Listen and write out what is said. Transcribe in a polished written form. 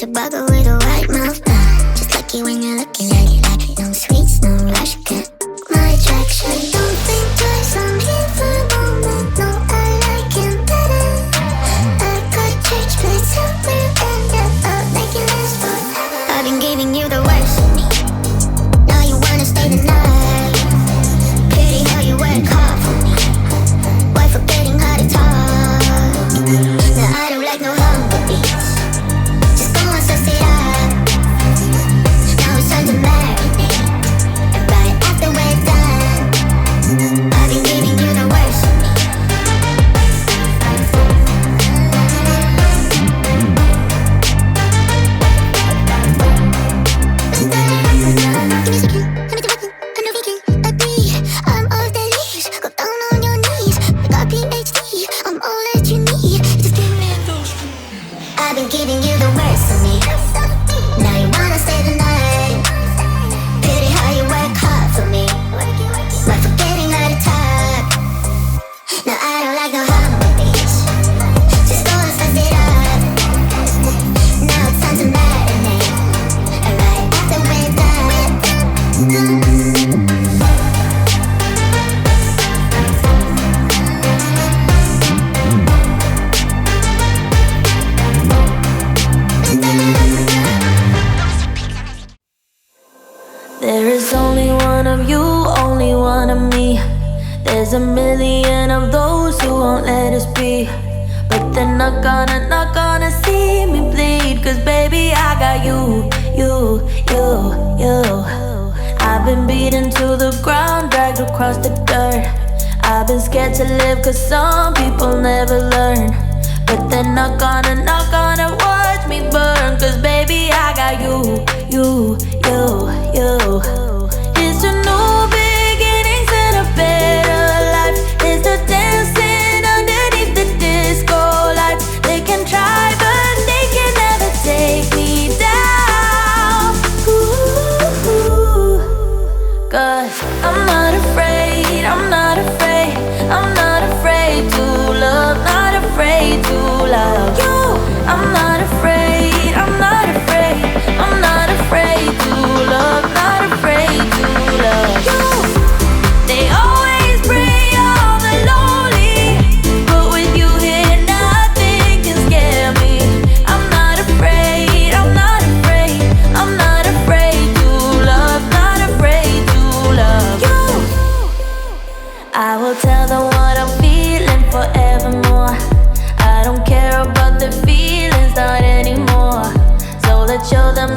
such a bugger with a white mouth. Just like you when you're looking like it. No sweets, no rush, can't my attraction. Don't think twice, I'm here for the moment. No, I like him better. I got church plates somewhere and up, making this forever. I've been giving you the worst of me. Now you wanna stay the night. Pity how you work hard for me. Why forgetting how to talk? Now I don't like no humble beats. Just go and suss it up. Now it's time to marinate. And right after we're done, I've been giving you the worst of me. Give me a second, let me do it. I'm no vegan, like me. I'm off the leash. Go down on your knees. I got PhD. I'm all that you need. Just give me those. I've been giving you the worst of me. Now you wanna stay the night. Pity how you work hard for me. But forgetting how to talk. Now I don't like no humble beats. Just go and suss it up. Now it's time to marinate. And right after we're done. There is only one of you, only one of me. There's a million of those who won't let us be. But they're not gonna see me bleed. Cause baby I got you. I've been beaten to the ground, dragged across the dirt. I've been scared to live cause some people never learn. But they're not gonna watch me burn. Cause baby I got you. It's a new beginnings and a better life. It's the dancing underneath the disco lights. They can try but they can never take me down. Ooh, cause I'm not afraid, I'm not afraid, I'm not afraid to love, not afraid to love you. I'm not afraid, I'm not afraid, I'm not afraid to love, not afraid to love you. They always bring all the lonely, but with you here nothing can scare me. I'm not afraid, I'm not afraid, I'm not afraid to love, not afraid to love you. I will tell them what I'm feeling forevermore. I don't care about the feelings, not anymore. So let's show them